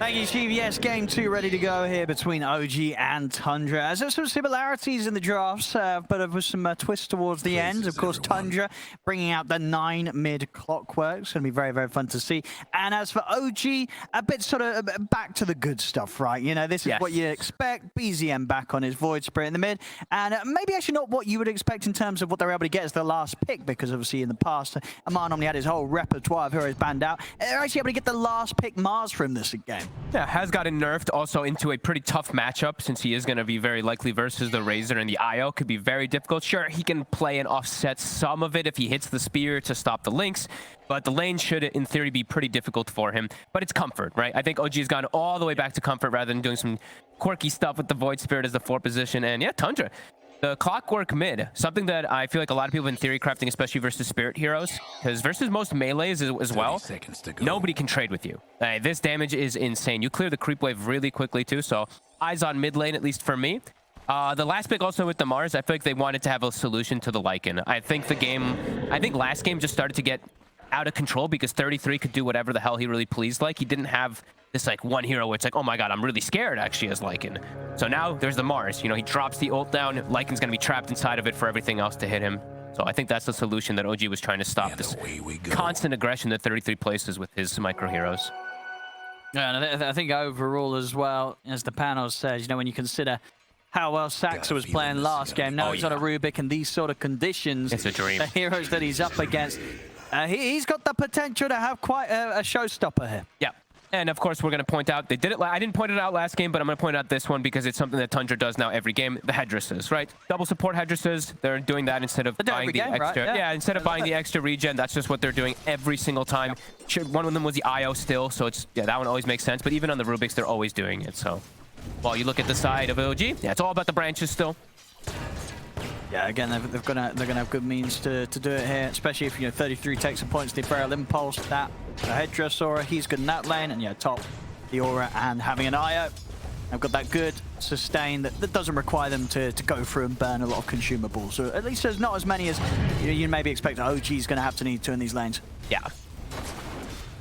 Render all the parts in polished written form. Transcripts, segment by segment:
Thank you, Steve. Yes, game 2 ready to go here between OG and Tundra. As there's some similarities in the drafts, but with some twists towards the end. Of course, Tundra bringing out the 9 mid Clockwerk. It's going to be very, very fun to see. And as for OG, a bit sort of back to the good stuff, right? You know, this is what you expect. BZM back on his Void Spirit in the mid. And maybe actually not what you would expect in terms of what they're able to get as the last pick, because obviously in the past, Amar normally had his whole repertoire of heroes banned out. They're actually able to get the last pick Mars from this game. Yeah, has gotten nerfed also into a pretty tough matchup, since he is going to be very likely versus the Razor, and the IO could be very difficult. Sure, he can play and offset some of it if he hits the spear to stop the links, but the lane should, in theory, be pretty difficult for him. But it's comfort, right? I think OG has gone all the way back to comfort rather than doing some quirky stuff with the Void Spirit as the 4th position. And yeah, Tundra, the Clockwerk mid, something that I feel like a lot of people in theory crafting, especially versus Spirit heroes, because versus most melees as well, nobody can trade with you. This damage is insane. You clear the creep wave really quickly too, so eyes on mid lane, at least for me. The last pick also with the Mars, I feel like they wanted to have a solution to the Lycan. I think last game just started to get out of control because 33 could do whatever the hell he really pleased. Like, he didn't have this like one hero where it's like, oh my god, I'm really scared actually as Lycan. So now there's the Mars. You know, he drops the ult down, Lycan's gonna be trapped inside of it for everything else to hit him. So I think that's the solution that OG was trying to stop, this constant aggression that 33 places with his micro heroes. Yeah, and I think overall as well, as the panel says, you know, when you consider how well Saxa was playing last game, now he's on a Rubik and these sort of conditions, it's a dream. The heroes that he's up against, he's got the potential to have quite a showstopper here. Yeah. And of course, we're going to point out, they did it. I didn't point it out last game, but I'm going to point out this one because it's something that Tundra does now every game. The headdresses, right? Double support headdresses. They're doing that instead of buying the extra. Right? Yeah, instead of buying the extra regen, that's just what they're doing every single time. Sure, one of them was the IO still, so it's that one always makes sense. But even on the Rubiks, they're always doing it. So while you look at the side of OG, yeah, it's all about the branches still. Yeah, again, they're gonna have good means to do it here, especially if 33 takes some points. The Feral Impulse, that the headdress aura, he's good in that lane, and top the aura and having an IO. I've got that good sustain that doesn't require them to go through and burn a lot of consumables. So at least there's not as many as you maybe expect OG's going to have to need to in these lanes. Yeah.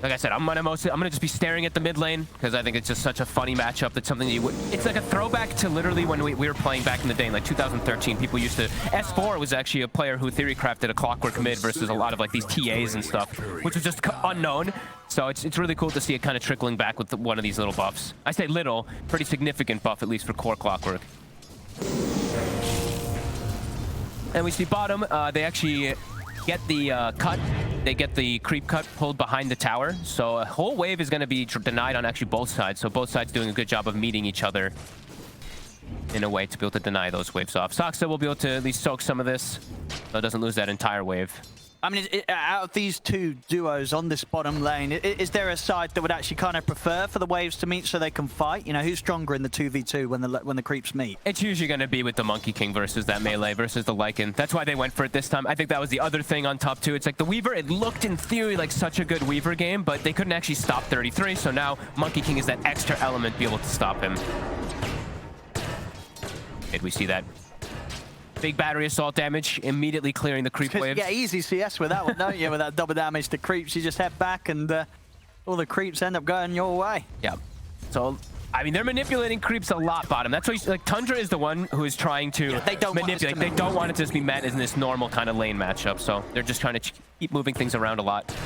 Like I said, I'm gonna just be staring at the mid lane because I think it's just such a funny matchup. That's something that you would. It's like a throwback to literally when we were playing back in the day, in like 2013. People used to. S4 was actually a player who theory crafted a Clockwerk mid versus a lot of like these TAs and stuff, which was just unknown. So it's really cool to see it kind of trickling back with one of these little buffs. I say little, pretty significant buff at least for core Clockwerk. And we see bottom. They actually get the cut. They get the creep cut pulled behind the tower. So a whole wave is going to be denied on actually both sides. So both sides doing a good job of meeting each other in a way to be able to deny those waves off. Saxa will be able to at least soak some of this, so it doesn't lose that entire wave. I mean, out of these two duos on this bottom lane, is there a side that would actually kind of prefer for the waves to meet so they can fight? You know, who's stronger in the 2v2 when the creeps meet? It's usually going to be with the Monkey King versus that melee versus the Lycan. That's why they went for it this time. I think that was the other thing on top too. It's like the Weaver, it looked in theory like such a good Weaver game, but they couldn't actually stop 33. So now Monkey King is that extra element to be able to stop him. Did we see that? Big battery assault damage, immediately clearing the creep waves. Yeah, easy CS with that one, don't you? With that double damage to creeps, you just head back and all the creeps end up going your way. Yeah. So, I mean, they're manipulating creeps a lot, bottom. That's why, like, Tundra is the one who is trying to manipulate. They don't want it to just be met in this normal kind of lane matchup. So they're just trying to keep moving things around a lot.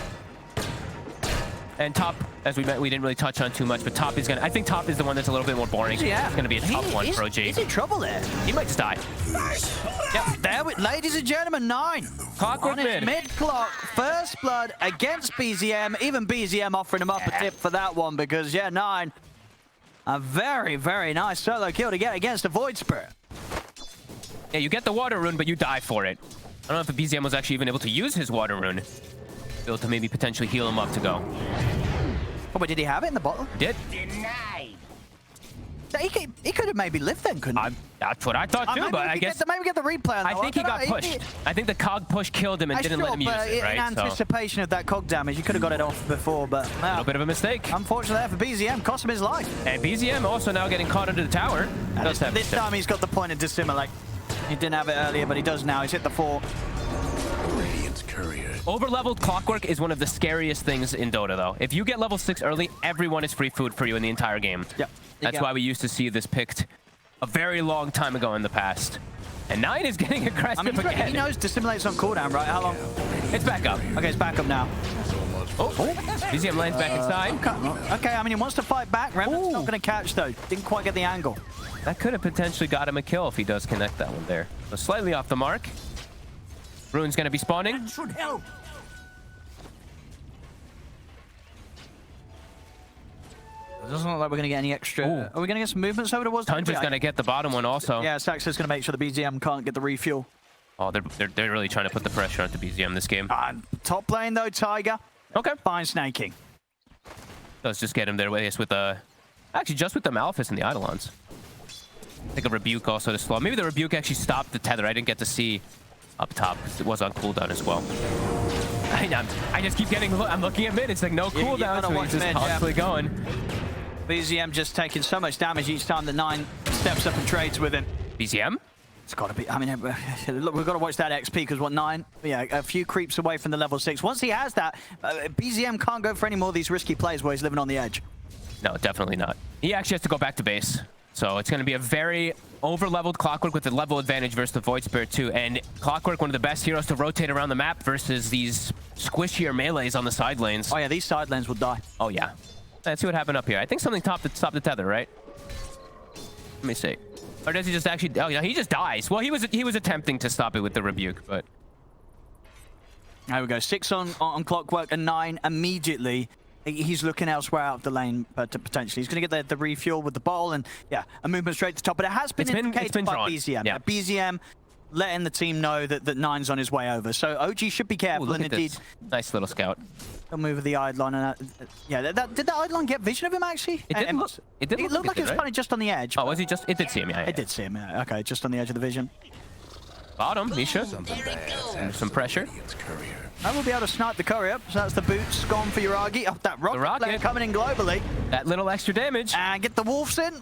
And top, as we didn't really touch on too much, but top is gonna. I think top is the one that's a little bit more boring. Yeah, it's gonna be a tough one for OG. He's in trouble there. He might just die. Yep, there we, ladies and gentlemen, 9. Clockwerk mid clock, first blood against BZM. Even BZM offering him up a tip for that one because 9. A very, very nice solo kill to get against a Void Spirit. Yeah, you get the water rune, but you die for it. I don't know if the BZM was actually even able to use his water rune. Able to maybe potentially heal him up to go. Oh, but did he have it in the bottle? Did. Denied. He could have maybe lived then, couldn't he? That's what I thought too, but I guess... maybe get the replay on that. I think he got pushed. I think the cog push killed him and didn't let him use it, right? In anticipation of that cog damage, you could have got it off before, but... A little bit of a mistake. Unfortunately for BZM, cost him his life. And BZM also now getting caught under the tower. This time he's got the point of dissimulate. He didn't have it earlier, but he does now. He's hit the 4. Over-leveled Clockwerk is one of the scariest things in Dota, though. If you get level 6 early, everyone is free food for you in the entire game. Yep. That's why we used to see this picked a very long time ago in the past. And 9 is getting aggressive again. He knows Dissimulate's on cooldown, right? How long? It's back up. Okay, it's back up now. Oh, BZM lands back inside. Okay, I mean, he wants to fight back. Remnant's not going to catch, though. Didn't quite get the angle. That could have potentially got him a kill if he does connect that one there. So slightly off the mark. Rune's going to be spawning. That should help. It doesn't look like we're going to get any extra. Ooh. Are we going to get some movements over towards Tundra's going to get the bottom one also. Yeah, Saxo's going to make sure the BZM can't get the refuel. Oh, they're really trying to put the pressure onto BZM this game. Top lane, though, Tiger. Okay. Fine snaking. Let's just get him there with actually just with the Malphus and the Eidolons. I think a Rebuke also to slow. Maybe the Rebuke actually stopped the tether. I didn't get to see up top because it was on cooldown as well. I just keep getting. I'm looking at mid. It's like no cooldown, so he's just constantly going. BZM just taking so much damage each time that 9 steps up and trades with him. BZM? It's got to be. I mean, look, we've got to watch that XP because what 9? Yeah, a few creeps away from the level 6. Once he has that, BZM can't go for any more of these risky plays where he's living on the edge. No, definitely not. He actually has to go back to base. So it's going to be a very over-leveled Clockwerk with the level advantage versus the Void Spirit too. And Clockwerk, one of the best heroes to rotate around the map versus these squishier melees on the side lanes. Oh yeah, these side lanes will die. Oh yeah. Let's see what happened up here. I think something stopped the tether, right? Let me see. Or does he just actually... Oh yeah, he just dies. Well, he was attempting to stop it with the Rebuke, but... There we go. 6 on Clockwerk and 9 immediately. He's looking elsewhere out of the lane potentially. He's going to get the refuel with the ball and, yeah, a movement straight to top. But it has been indicated by BZM. Yeah. BZM letting the team know that 9's on his way over. So OG should be careful. Ooh, and indeed, nice little scout. He'll move with the Eidolon. And, yeah, did the Eidolon get vision of him, actually? It looked like it was kind of just on the edge. Oh, was he just... It did see him, yeah. It did see him, yeah. Okay, just on the edge of the vision. Bottom, Misha. Some pressure. I will be able to snipe the courier. So that's the boots gone for Yuragi. Oh, that rocket coming in globally. That little extra damage. And get the Wolves in.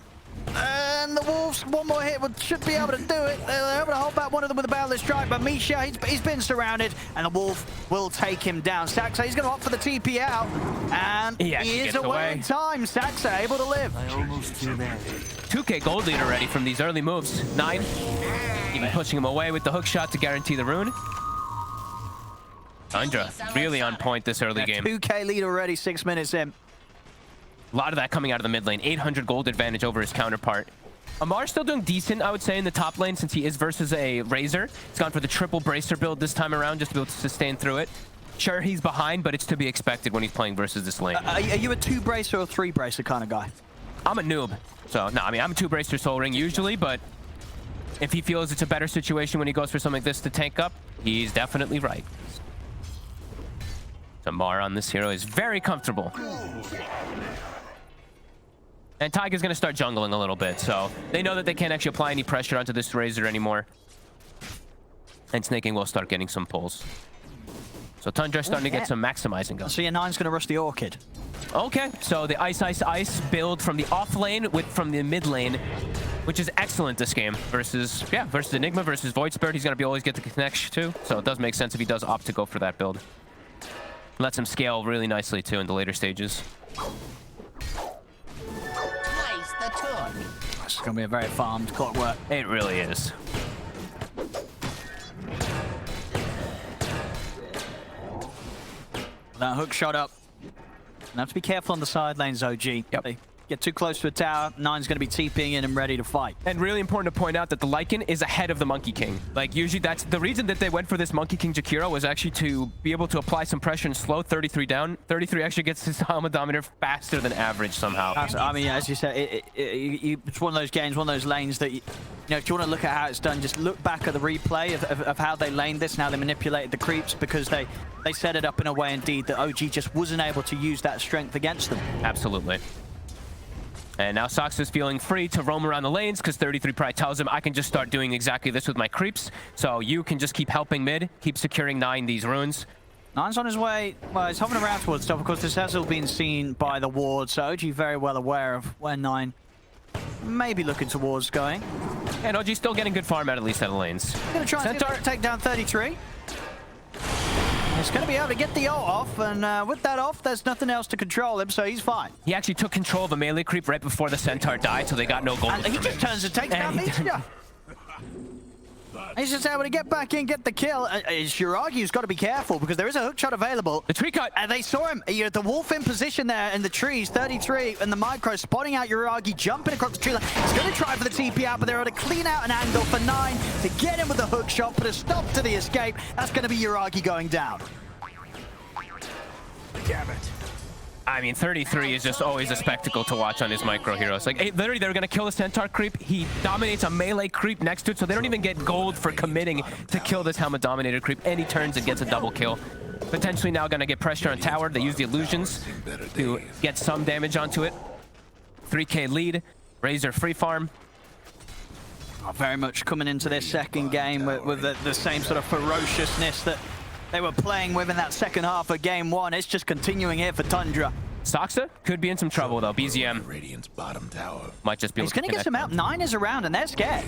And the Wolves, one more hit should be able to do it. They're able to hold back one of them with a Boundless Strike, but Misha, he's been surrounded, and the Wolf will take him down. Saxa, he's going to opt for the TP out, and he is away in time. Saxa able to live. I almost feel that. 2k gold lead already from these early moves. 9, even pushing him away with the hook shot to guarantee the rune. Tundra, really on point this early game. 2k lead already, 6 minutes in. A lot of that coming out of the mid lane. 800 gold advantage over his counterpart. Amar's still doing decent, I would say, in the top lane since he is versus a Razor. He's gone for the triple Bracer build this time around just to be able to sustain through it. Sure, he's behind, but it's to be expected when he's playing versus this lane. Are you a 2 Bracer or 3 Bracer kind of guy? I'm a noob. So, no, I mean, I'm a 2 Bracer Soul Ring usually, but if he feels it's a better situation when he goes for something like this to tank up, he's definitely right. Amar on this hero is very comfortable. And Tiger's going to start jungling a little bit, so they know that they can't actually apply any pressure onto this Razor anymore. And Snaking will start getting some pulls. So Tundra's starting to get some maximizing going. So your 9's going to rush the Orchid. Okay, so the Ice build from the off lane from the mid lane, which is excellent this game versus Enigma versus Void Spirit. He's going to always get the connection too, so it does make sense if he does opt to go for that build. Lets him scale really nicely too in the later stages. It's going to be a very farmed Clockwerk. It really is. That hook shot up. And have to be careful on the side lanes, OG. Yep. They get too close to a tower, 9's going to be TPing in and ready to fight. And really important to point out that the Lycan is ahead of the Monkey King. Like, usually that's the reason that they went for this Monkey King Jakiro was actually to be able to apply some pressure and slow 33 down. 33 actually gets his Helmodometer faster than average somehow. I mean, as you said, it's one of those games, one of those lanes that, you know, if you want to look at how it's done, just look back at the replay of how they laned this and how they manipulated the creeps, because they set it up in a way, indeed, that OG just wasn't able to use that strength against them. Absolutely. And now Sox is feeling free to roam around the lanes because 33 probably tells him I can just start doing exactly this with my creeps. So you can just keep helping mid, keep securing 9 these runes. 9's on his way. Well, he's hovering around towards top. Of course, this has all been seen by the ward, so OG very well aware of where 9 may be looking towards going. And OG's still getting good farm out of least out of the lanes. Gonna try and take down 33. He's going to be able to get the ult off, and with that off, there's nothing else to control him, so he's fine. He actually took control of a melee creep right before the Centaur died, so they got no gold. And he just turns and takes down Misha. He's just able to get back in, get the kill. Shiragi's got to be careful because there is a hook shot available. The tree cut. And they saw him. The wolf in position there in the trees, 33, and the micro spotting out Yuragi, jumping across the tree line. He's going to try for the TP out, but they're able to clean out an angle for 9 to get him with the hook shot, put a stop to the escape. That's going to be Yuragi going down. Damn it. I mean, 33 is just always a spectacle to watch on his micro heroes. Like, literally, they're going to kill the Centaur creep. He dominates a melee creep next to it, so they don't even get gold for committing to kill this helmet dominated creep. And he turns and gets a double kill. Potentially now going to get pressure on tower. They use the illusions to get some damage onto it. 3K lead. Razor free farm. Very much coming into this second game with the same sort of ferociousness that they were playing with in that second half of game 1. It's just continuing here for Tundra. Soxa could be in some trouble though. BZM Radiant's bottom tower. might just be able He's going to get some help. 9 is around and they're scared.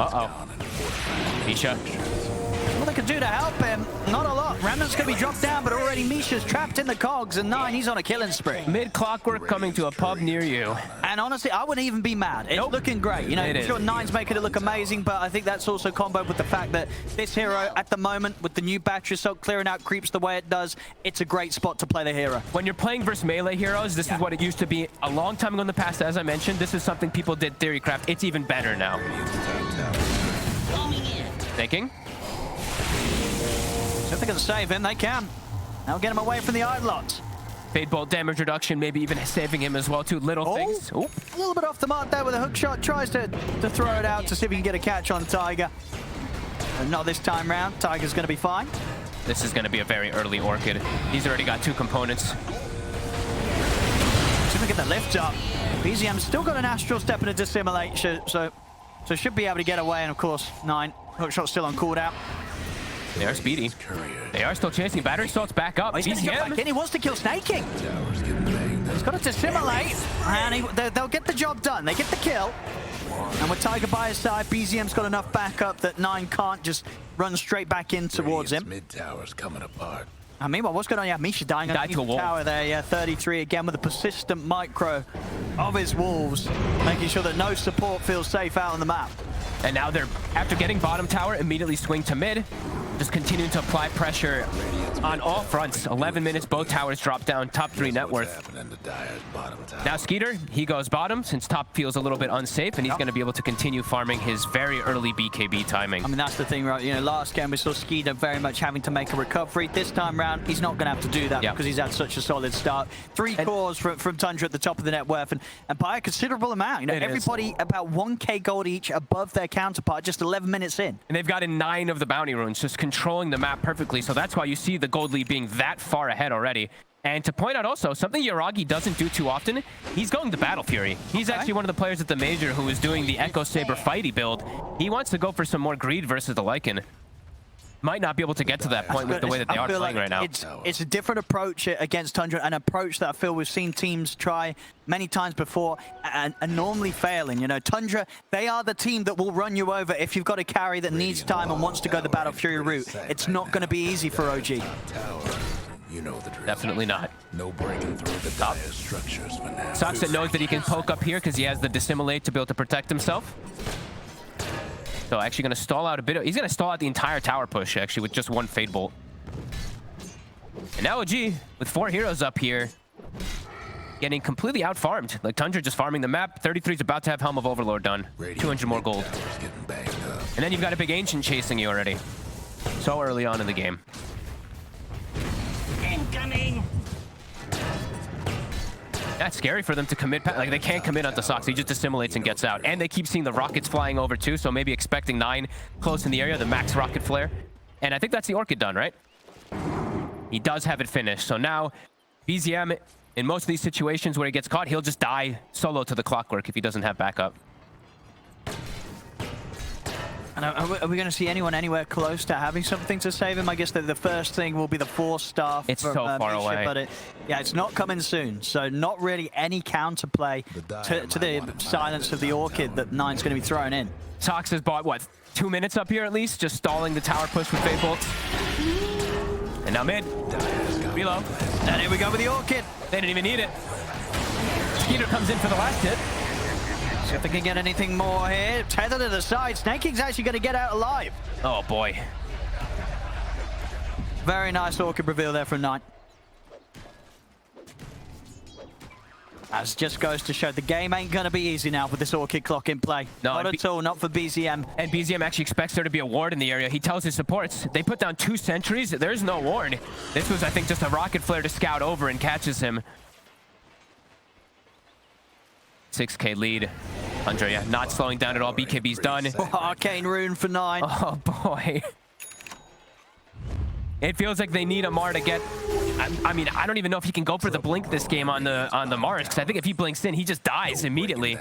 Misha. What they could do to help him, not a lot. Remnant's going to be dropped down, but already Misha's trapped in the cogs, and 9, he's on a killing spree. Mid Clockwerk coming to a pub near you. And honestly, I wouldn't even be mad. It's looking great. You know, It is. sure, 9's making it look amazing, but I think that's also comboed with the fact that this hero, at the moment, with the new battery assault clearing out creeps the way it does, it's a great spot to play the hero. When you're playing versus melee heroes, this is what it used to be a long time ago in the past. As I mentioned, this is something people did theorycraft. It's even better now. Thinking. So if they're going to save him, they can. Now get him away from the Idlots. Fade bolt damage reduction, maybe even saving him as well too. Little things. Oop. A little bit off the mark there with a hook shot. Tries to throw it out to see if he can get a catch on Tiger. But not this time round. Tiger's going to be fine. This is going to be a very early Orchid. He's already got 2 components. See if we get the lift up. BZM's still got an Astral Step and a Dissimulate, so should be able to get away. And of course, 9. Hook shot still on cooldown. They are speedy. They are still chasing. Battery assault's back up. He's going to get back in. He wants to kill Snake King. He's got to dissimulate, and they'll get the job done. They get the kill. And with Tiger by his side, BZM's got enough backup that 9 can't just run straight back in towards him. Mid tower's coming apart. And meanwhile, what's going on? Yeah, Misha dying underneath to a the wall. tower there. Yeah, 33 again with a persistent micro of his wolves, making sure that no support feels safe out on the map. And now they're, after getting bottom tower, immediately swing to mid. Just continuing to apply pressure on all fronts. 11 minutes, both towers drop down. Top 3 net worth. Now Skeeter, he goes bottom since top feels a little bit unsafe, and he's going to be able to continue farming his very early BKB timing. I mean, that's the thing, right? You know, last game we saw Skeeter very much having to make a recovery. This time round, he's not going to have to do that because he's had such a solid start. 3 cores from Tundra at the top of the net worth, and by a considerable amount. You know, everybody about 1k gold each above their counterpart just 11 minutes in. And they've gotten 9 of the bounty runes, just controlling the map perfectly. So that's why you see the gold lead being that far ahead already. And to point out also, something Yuragi doesn't do too often, he's going to Battle Fury. He's actually one of the players at the Major who is doing the Echo Saber fighty build. He wants to go for some more greed versus the Lycan. Might not be able to get to that point with the way that they are playing right now. It's a different approach against Tundra, an approach that I feel we've seen teams try many times before and normally failing. You know, Tundra, they are the team that will run you over if you've got a carry that needs time and wants to go the Battle Fury route. It's not going to be easy for OG. You know the drill. Definitely not. No breaking through the dire structures for now. Soxa knows that he can poke up here because he has the Dissimulate to be able to protect himself. So actually going to stall out a bit. He's going to stall out the entire tower push, actually, with just 1 Fade Bolt. And now OG, with 4 heroes up here, getting completely out-farmed. Like, Tundra just farming the map. 33's about to have Helm of Overlord done. 200 more gold. And then you've got a big Ancient chasing you already. So early on in the game. Incoming! That's scary for them to commit. Like, they can't commit onto Sox. He just assimilates and gets out. And they keep seeing the rockets flying over too, so maybe expecting 9 close in the area, the max rocket flare. And I think that's the Orchid done, right? He does have it finished. So now, BZM, in most of these situations where he gets caught, he'll just die solo to the Clockwerk if he doesn't have backup. And are we going to see anyone anywhere close to having something to save him? I guess that the first thing will be the Force Staff. It's so far away. But it's not coming soon. So not really any counterplay to the silence of the Orchid that 9's going to be thrown in. Sox has bought, what, 2 minutes up here at least? Just stalling the tower push with Fade Bolts. And now mid. Reload. And here we go with the Orchid. They didn't even need it. Skeeter comes in for the last hit. See if they can get anything more here. Tether to the side. Snake King's actually going to get out alive. Oh, boy. Very nice Orchid reveal there from 9. As just goes to show the game ain't going to be easy now with this Orchid clock in play. No, not at all, not for BZM. And BZM actually expects there to be a ward in the area. He tells his supports, they put down 2 sentries. There's no ward. This was, I think, just a rocket flare to scout over and catches him. 6K lead. Tundra, not slowing down at all. BKB's done. Arcane Rune for 9. Oh, boy. It feels like they need a Mar to get... I mean, I don't even know if he can go for the blink this game on the Mars, because I think if he blinks in, he just dies immediately.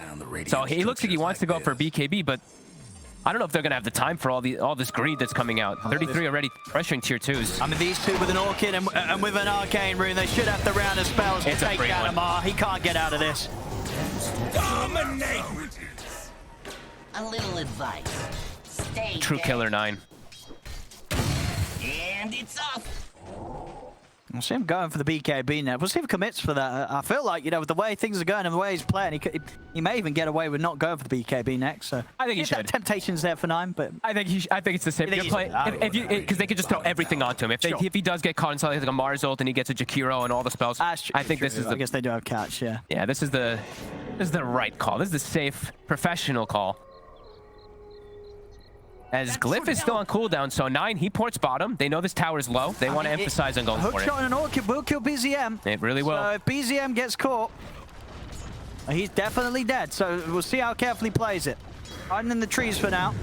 So he looks like he wants to go for BKB, but I don't know if they're going to have the time for all this greed that's coming out. 33 already pressuring tier 2s. I mean, these two with an Orchid and with an Arcane Rune, they should have the round of spells to take down Amar. He can't get out of this. Dominate! A little advice. Stay True dead. killer 9. And it's off. We'll see him going for the BKB now. We'll see if he commits for that. I feel like, you know, with the way things are going and the way he's playing, he may even get away with not going for the BKB next. So I think he should. Temptation's there for 9. But I think it's the same. Because they could just throw everything onto him. If he does get caught in something like a Mars ult and he gets a Jakiro and all the spells, I think this is the... I guess they do have catch, yeah. Yeah, this is the right call. This is the safe, professional call. As Glyph is still on cooldown, so 9, he ports bottom. They know this tower's low. They want to emphasize on going for it. Hookshot and an Orchid will kill BZM. It really will. So if BZM gets caught, he's definitely dead. So we'll see how carefully he plays it. Hiding in the trees for now.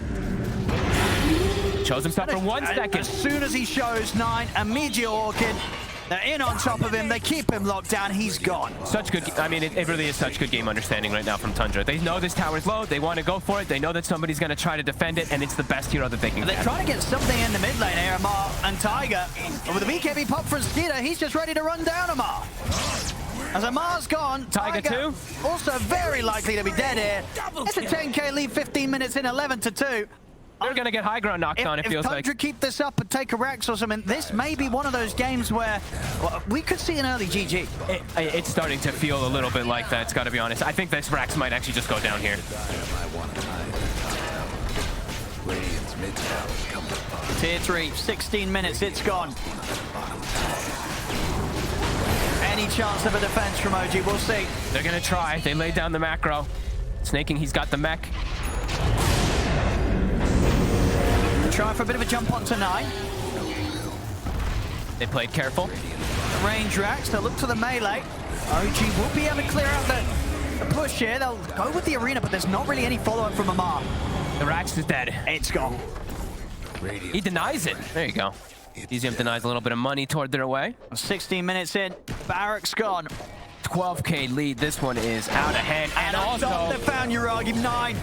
Shows himself for 1 second. As soon as he shows 9, immediate Orchid. They're in on top of him. They keep him locked down. He's gone. Such good... I mean, it really is such good game understanding right now from Tundra. They know this tower's low. They want to go for it. They know that somebody's going to try to defend it, and it's the best hero that they can get. They're trying to get something in the mid lane here, Amar and Tiger. And with the BKB pop from Skeeter, he's just ready to run down Amar. As Amar's gone, Tiger too. Also very likely to be dead here. It's a 10k lead, 15 minutes in, 11-2. They're going to get high ground knocked on, it feels like. If Tundra keep this up and take a Rex or something, this may be one of those games where we could see an early GG. It's starting to feel a little bit like that, it's got to be honest. I think this Rex might actually just go down here. Tier 3, 16 minutes, it's gone. Any chance of a defense from OG? We'll see. They're going to try. They laid down the macro. Snaking, he's got the mech. Try for a bit of a jump on to 9. They played careful. The range racks, they'll look to the melee. OG will be able to clear out the push here. They'll go with the arena, but there's not really any follow-up from Amar. The Rax is dead. It's gone. He denies it. There you go. BZM denies a little bit of money toward their way. 16 minutes in, Barrack's gone. 12k lead. This one is out of hand. And also... They found Uragi, 9.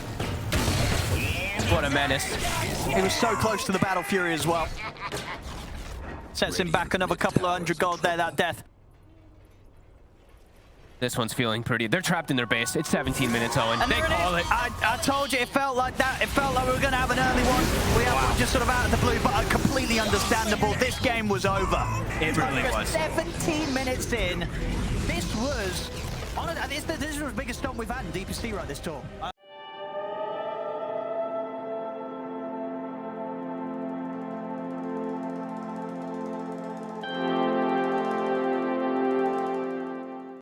What a menace. He was so close to the Battle Fury as well. Sets him back another couple of 100 gold there, that death. This one's feeling pretty... They're trapped in their base. It's 17 minutes, Owen. They call it. I told you, it felt like that. It felt like we were going to have an early one. We had one just sort of out of the blue, but completely understandable. This game was over. It really was. 17 minutes in. This was... This was the biggest stomp we've had in DPC right this tour.